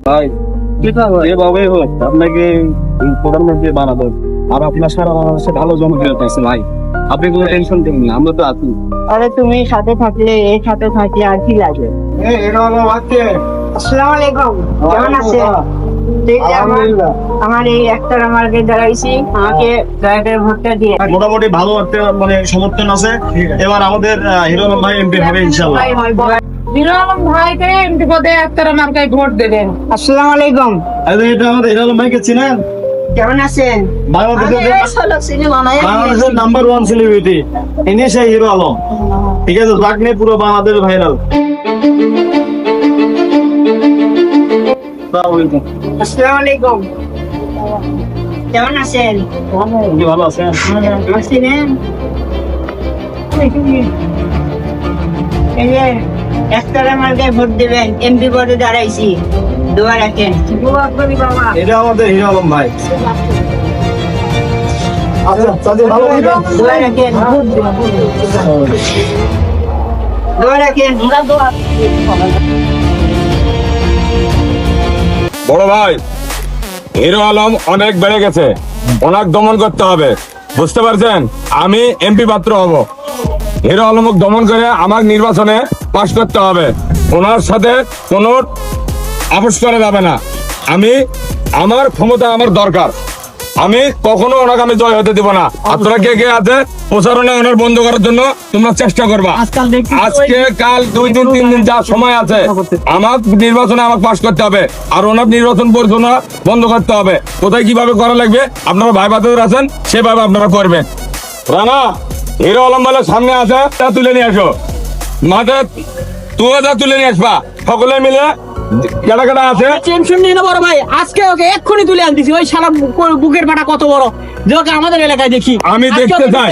ভাই যেভাবে হোক আপনাকে প্রধানমন্ত্রী বানাবো, আর আপনার সারা বাংলাদেশে ভালো জনপ্রিয়তা আছে ভাই, আপনি কোনো টেনশন নেবেন না, আমরা তো আছি। আরে তুমি সাথে থাকলে এই সাথে থাকি আর কি লাগে। আসসালামু আলাইকুম, কেমন আছেন? এই যে আমার এই একটার আমাকে দাঁড়াইছি, আমাকে দয়া করে ভোটটা দিয়ে। মোটামুটি ভালো একটা মানে সমর্থন আছে। এবার আমাদের হিরো আলম ভাই এমপি হবে ইনশাআল্লাহ। হিরো আলম ভাইকে এমপি পদে একটার মার্কায় ভোট দেবেন। আসসালামু আলাইকুম, এটা আমাদের হিরো আলম ভাইকে চিনেন? কেমন আছেন? বাংলাদেশের নাম্বার 1 সেলিব্রিটি ইনি সেই হিরো আলম, ঠিক আছে? যাক নিয়ে পুরো বাংলাদেশ ভাইরাল। আসসালামু আলাইকুম, কেমন আছেন? ভালো আছেন? চিনেন? এই যে একটার মার্কায় ভোট দেবেন, এমপি পদে দাঁড়াইছি, দোয়া রাখেন। এটা আমাদের হিরো আলম ভাই। আচ্ছা তাহলে ভালো থাকবেন। দোয়া রাখেন, দোয়া রাখেন। বড় ভাই, হিরো আলম অনেক বেড়ে গেছে, ওনাক দমন করতে হবে, বুঝতে পারছেন? আমি এমপি পাত্র হব, হিরো আলমক দমন করে আমার নির্বাচনে পাশ করতে হবে। ওনার সাথে কোনো আপোষ করা যাবে না। আমি আমার ক্ষমতা আমার দরকার, আমি কখনো ওনাকে আমি জয় হতে দিব না। আপনারা কে কে আছে প্রচারণা ওনার বন্ধ করার জন্য তোমরা চেষ্টা করবা। আজকে কাল 2 দিন 3 দিন যা সময় আছে, আমার নির্বাচনে আমাকে পাশ করতে হবে, আর ওনার নির্বাচন পরিচালনা বন্ধ করতে হবে। কোথায় কিভাবে করা লাগবে আপনারা ভাই বাদর আছেন, সেভাবে আপনারা করবেন। রানা, হিরো আলম বলে সামনে আছে, তা তুলে নিয়ে আসো, মাঠে তুমিও তা তুলে নিয়ে আসবা, সকলে মিলে কেটা কেটা আছে। টেনশন নিয়ে না বড় ভাই, আজকে ওকে এক্ষুনি তুলে আনতেছি। ওই সারা বুকের পাটা কত বড়, যে ওকে আমাদের এলাকায় দেখি। আমি দেখতে চাই,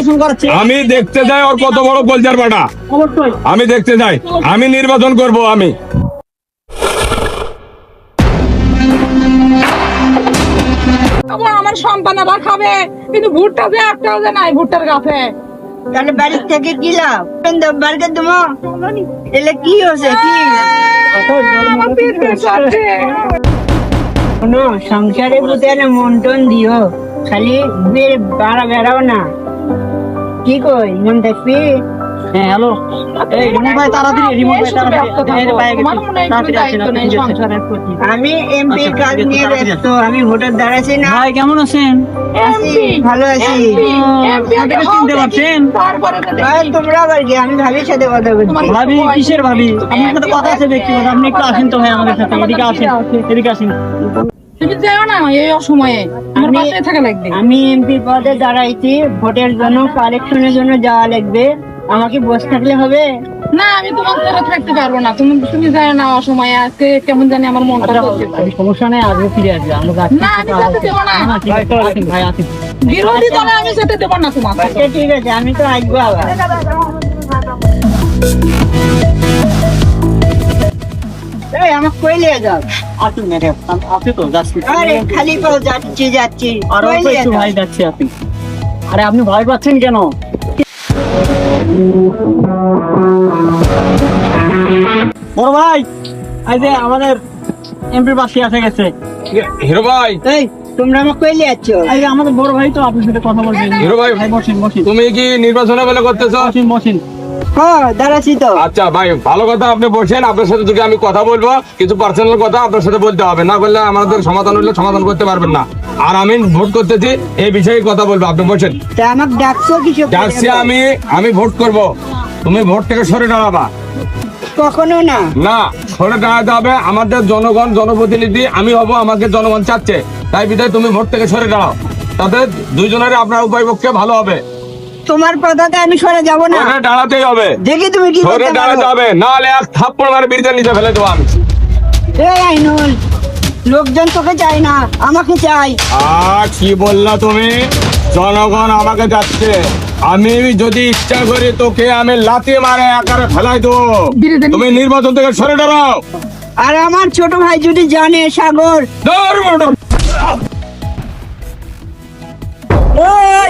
আমি দেখতে চাই ওর কত বড় কলজার পাটা, আমি দেখতে চাই। আমি নির্বাচন করব। আমি আমার সন্তান আবার খাবে, কিন্তু ভুট্টা যে একটাও যে নাই ভুট্টার গাছে। তাহলে বাড়ির থেকে কি লাভ? বাড়িতে তোমা এলে কি হয়েছে? কি শোনো, সংসারে বুঝে মন টন দিও, খালি বেড়াও না। কি কই, মন দেখবি? হ্যাঁ হ্যালো, এই রিমোট ভাই তাড়াতাড়ি, রিমোট ভাই আমি এমপির কাজ নিয়ে ব্যস্ত, আমি ভোটার দাঁড়াচ্ছি না। ভাই কেমন আছেন? আছি, ভালো আছি। চিনতে পারছেন? ভাই তোমরা আবার কি? আমি ভাবির সাথে কথা বলছি। ভাবি কিসের ভাবি? আপনার সাথে কথা আছে ব্যক্তিগত, আপনি একটু আসেন তো ভাই আমাদের সাথে, এদিকে আসেন, এদিকে আসেন। তুমি যাও না এই অসময়ে, আমার পাশে থাকা লাগবে। আমি এমপি পদে দাঁড়াইছি, ভোটের জন্য কালেকশনের জন্য যাওয়া লাগবে, আমাকে বসে থাকলে হবে? না, আমি তোমার সাথে থাকতে পারবো না। তুমি যাও না অসময়ে, আজকে কেমন জানি আমার মনটা করছে। সমস্যা নেই, আজকে ফিরে আসবে, আমরা যাচ্ছি। না, আমি যেতে দেবো না। ভাই আসেন, বিরোধী দলে আমি যেতে দেবো না তোমার। আচ্ছা ঠিক আছে, আমি তো আসবো আবার। এই আমাকে কই নিয়ে যাও? আসুন ম্যাডাম, আপনি তো যাচ্ছি। আরে খালি পাও যাচ্ছি। আর কই অল্প নিয়ে একটু যাও? ভাই যাচ্ছি আপনি। আরে আপনি ভয় পাচ্ছেন কেন? বড় ভাই, এই যে আমাদের এমপি পাশে এসে গেছে। হিরো ভাই, এই তোমরা আমাকে কই নিয়ে যাচ্ছ? এই যে আমাদের বড় ভাই তো আপনার সাথে কথা বলছেন। হিরো ভাই, বসেন বসেন তুমি কি নির্বাচনে বলে করতেছো? বসেন বসেন। হ্যাঁ দাঁড়াচ্ছি তো। আচ্ছা ভাই, ভালো কথা, আপনি বলছেন। আপনার সাথে যদি আমি কথা বলবো, কিছু পার্সোনাল কথা আপনার সাথে বলতে হবে, না বললে আমাদের সমাধান হলে সমাধান করতে পারবেন না। আর আমি ভোট করতেছি, এই বিষয়ে কথা বলবো, আপনি বলছেন। তা আমাকে ডাকছো কিছু? যাচ্ছি আমি ভোট করব, তুমি ভোট থেকে সরে দাঁড়াবা। কখনো না। না, সরে দাঁড়াতে হবে। আমাদের জনগণ জনপ্রতিনিধি আমি হব, আমাকে জনগণ চাচ্ছে, তাই বিধায় তুমি ভোট থেকে সরে দাঁড়াও, তাতে দুইজনের আপনার উভয় পক্ষে ভালো হবে। তোমার পদাতে আমি সরে যাব না। সরে দাঁড়াতেই হবে, দেখি তুমি কি সরে করতে পারো। দাঁড়াতে হবে, নাহলে এক থাপ্পড় মারে বিড়িতে নিচে ফেলে দেবো আমি। এই আইনুল, লোকজন তোকে চাই না, আমাকে চাই। কি বললা তুমি? জনগণ আমাকে যাচ্ছে, আমি যদি ইচ্ছা করি তোকে আমি লাথি মারে আকারে ফেলাই দেবো। তুমি নির্বাচন থেকে সরে দাঁড়াও। আর আমার ছোট ভাই যদি জানে, সাগর, ওই,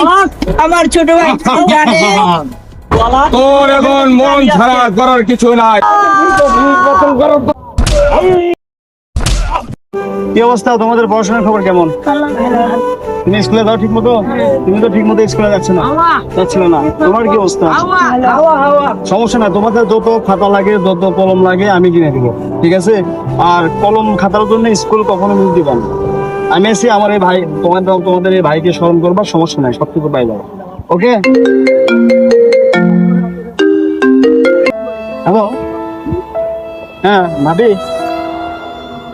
আমার ছোট ভাই যদি জানে, তোর এখন মন ছাড়া করার কিছু নাই। কি অবস্থা তোমাদের পড়াশোনার খবর কেমন? তুমি স্কুলে যাও ঠিক মতো? তুমি তো ঠিক মতো স্কুলে যাচ্ছ না, যাচ্ছিল না। তোমার কি অবস্থা? সমস্যা না, তোমাদের যত খাতা লাগে যত কলম লাগে আমি কিনে দিব, ঠিক আছে? আর কলম খাতার জন্য স্কুল কখনো মিস দিবা না। আমি এসে আমার এই ভাই তোমাদের এই ভাইকে স্মরণ করবা, সমস্যা নাই, সব কিছু পাই যাবো। ওকে? হ্যালো, হ্যাঁ ভাবি,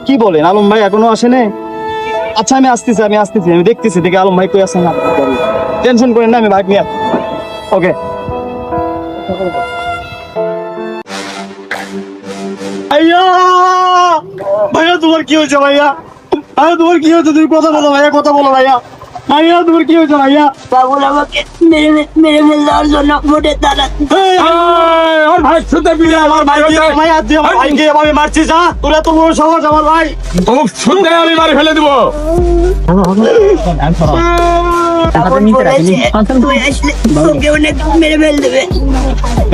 কি বলেন? আলম ভাই এখনো আসেনি? আচ্ছা আমি আসতেছি, আমি দেখতেছি দেখে আলম ভাই কই আছেন না। টেনশন করেন না, আমি ভাই নিয়ে ওকে। ভাইয়া, ভাইয়া তোমার কি হয়েছে ভাইয়া? তোমার কি হয়েছে? তুমি কথা বলো ভাইয়া, কথা বলো ভাইয়া। ভাইয়া তোমার কি হয়েছে ভাইয়া? বাবুল আমাকে মেরে ফেলার জন্য মোটে দাঁড়া। এই, ওর ভাই শুতে বিলে আমার ভাই হচ্ছে। ভাইয়া তুই আমার ভাইকে এভাবে মারছিস? তোরা তো বড় সাহস আমার ভাই। তো শুতে আমি মারি ফেলে দিব। তুই আসলে তোকে অনেক মেরে ফেল দেবে।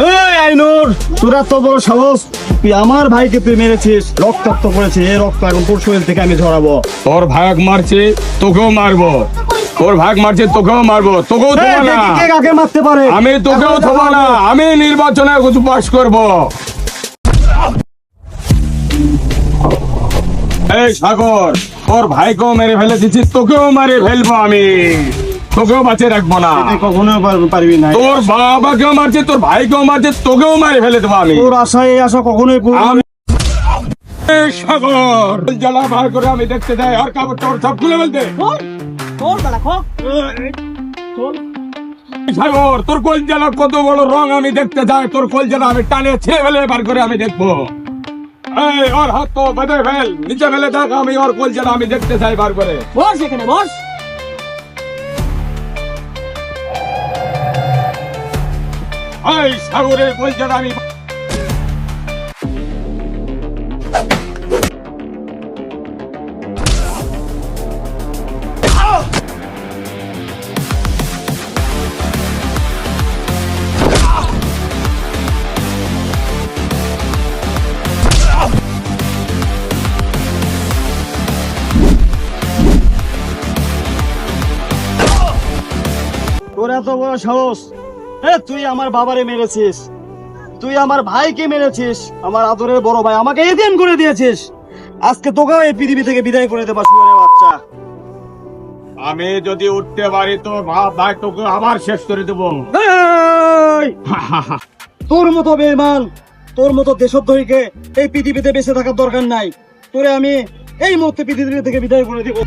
এই আইনুর, তোরা তো বড় সাহস, তুই আমার ভাইকে তুই মেরেছিস, রক্তাক্ত করেছিস। এই রক্ত এখন তোর শরীর থেকে আমি ঝরাবো। তোর ভাগ মারছে তোকেও মারবো, তোর ভাগ মারছে তোকেও মারবো, তোকেও এই, থবো না। দেখি কে কাকে মারতে পারে। আমি তোকেও থবো না, আমি নির্বাচনে কিছু পাস করবো। এই সাগর, তোর ভাইকেও মেরে ফেলে দিচ্ছিস, তোকেও মেরে ফেলবো আমি, তোকেও বাঁচিয়ে রাখবো না। তুই কখনো পারবি না। তোর বাবাকেও মারছে, তোর ভাইকেও মারছে, তোকেও মেরে ফেলে দেবো আমি। তোর আশা এই আশা কখনোই পূরণ হবে না। এই সাগর, জ্বালা বার করে আমি দেখতে যাই, আর কাপড় তোর সব খুলে ফেলতে। সাগর, তোর কোল জ্বালা কত বড় রং আমি দেখতে যাই, তোর কোল জ্বালা আমি টানে ছেড়ে ফেলে বার করে আমি দেখবো। এই ওর হাত তো বেঁধে ফেল, নিচে ফেলে দেখ, আমি ওর কোল জ্বালা আমি দেখতে চাই বার করে। বস এখানে বস। এই সাগরের কোল জ্বালা আমি তোর এত বড় সাহস, তুই আমার বাবারে মেরেছিস, তুই আমার ভাইকে মেরেছিস, আমার আদরের বড় ভাই আমাকে এতিম করে দিয়েছিস। আজকে তোকেও এই পৃথিবী থেকে বিদায় করে দেবা, শুয়োরের বাচ্চা। আমি যদি উঠতে পারি তো ভাই তোকে আবার শেষ করে দেবো। এই! তোর মতো বেঈমান, তোর মতো দেশদ্রোহীকে এই পৃথিবীতে বেঁচে থাকার দরকার নাই। তোরে আমি এই মুহূর্তে পৃথিবী থেকে বিদায় করে দিব।